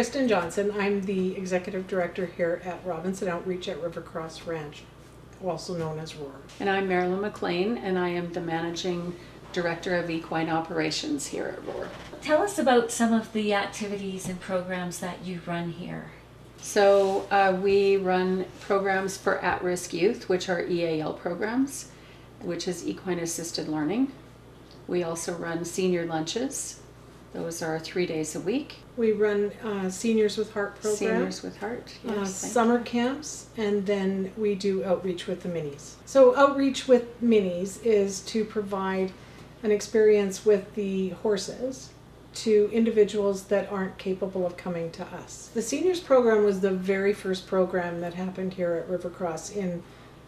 Kristen Johnson. I'm the Executive Director here at Robinson Outreach at RiverCross Ranch, also known as ROARR. And I'm Marilyn McLean, and I am the Managing Director of Equine Operations here at ROARR. Tell us about some of the activities and programs that you run here. So we run programs for at-risk youth, which are EAL programs, which is Equine Assisted Learning. We also run senior lunches. Those are 3 days a week. We run Seniors with Heart program. Seniors with Heart, yes. Summer camps, and then we do outreach with the minis. So outreach with minis is to provide an experience with the horses to individuals that aren't capable of coming to us. The seniors program was the very first program that happened here at RiverCross in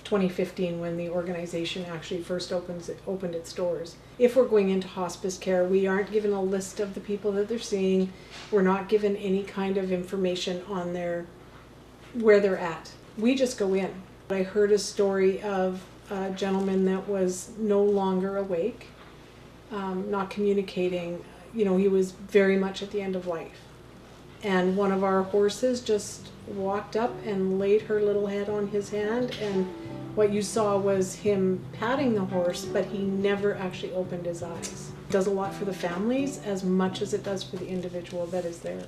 2015 when the organization actually first opened its doors. If we're going into hospice care, we aren't given a list of the people that they're seeing. We're not given any kind of information on where they're at. We just go in. I heard a story of a gentleman that was no longer awake, not communicating. You know, he was very much at the end of life. And one of our horses just walked up and laid her little head on his hand, and what you saw was him patting the horse, but he never actually opened his eyes. It does a lot for the families as much as it does for the individual that is there.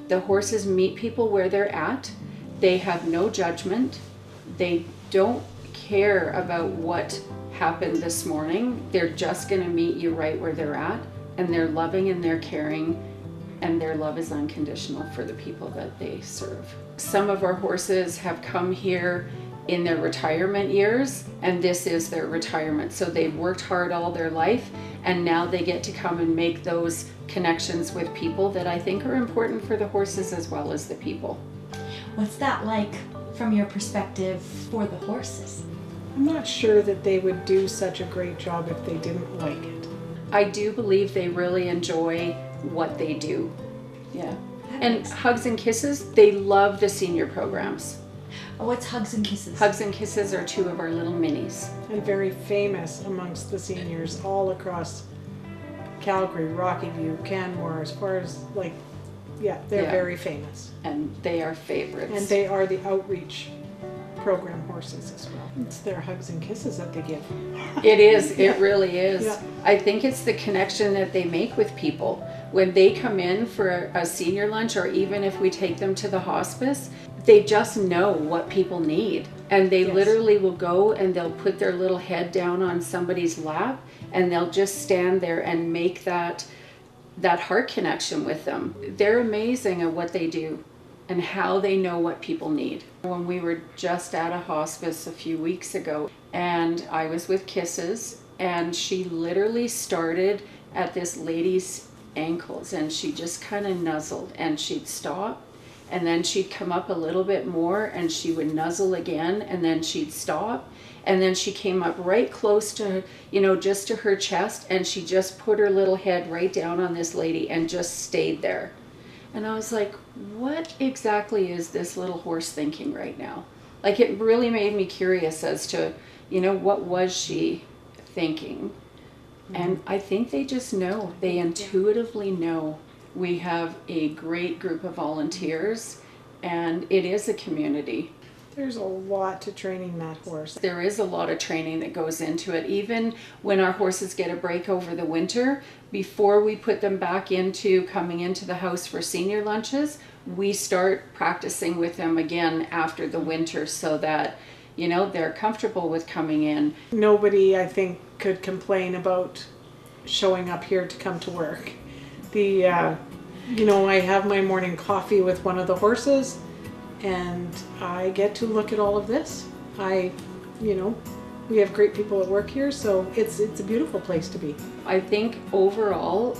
The horses meet people where they're at. They have no judgment. They don't care about what happened this morning. They're just going to meet you right where they're at, and they're loving and they're caring, and their love is unconditional for the people that they serve. Some of our horses have come here in their retirement years, and this is their retirement. So they've worked hard all their life, and now they get to come and make those connections with people that I think are important for the horses as well as the people. What's that like from your perspective for the horses? I'm not sure that they would do such a great job if they didn't like it. I do believe they really enjoy what they do. Yeah. And Hugs and Kisses, they love the senior programs. Oh, what's Hugs and Kisses? Hugs and Kisses are 2 of our little minis. And very famous amongst the seniors all across Calgary, Rocky View, Canmore, as far as they're very famous. And they are favorites. And they are the outreach program horses as well. It's their Hugs and Kisses that they give. It is, it really is. Yeah. I think it's the connection that they make with people. When they come in for a senior lunch, or even if we take them to the hospice, they just know what people need. And they literally will go and they'll put their little head down on somebody's lap, and they'll just stand there and make that heart connection with them. They're amazing at what they do and how they know what people need. When we were just at a hospice a few weeks ago, and I was with Kisses, and she literally started at this lady's ankles, and she just kind of nuzzled, and she'd stop, and then she'd come up a little bit more, and she would nuzzle again, and then she'd stop, and then she came up right close to, just to her chest, and she just put her little head right down on this lady and just stayed there. And I was like, what exactly is this little horse thinking right now? Like, it really made me curious as to, what was she thinking? Mm-hmm. And I think they just know. They intuitively know. We have a great group of volunteers, and it is a community. There's a lot to training that horse. There is a lot of training that goes into it. Even when our horses get a break over the winter, before we put them back into coming into the house for senior lunches, we start practicing with them again after the winter so that, they're comfortable with coming in. Nobody, I think, could complain about showing up here to come to work. I have my morning coffee with one of the horses, and I get to look at all of this. We have great people that work here, so it's a beautiful place to be. I think overall,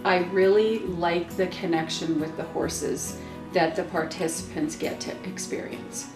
I really like the connection with the horses that the participants get to experience.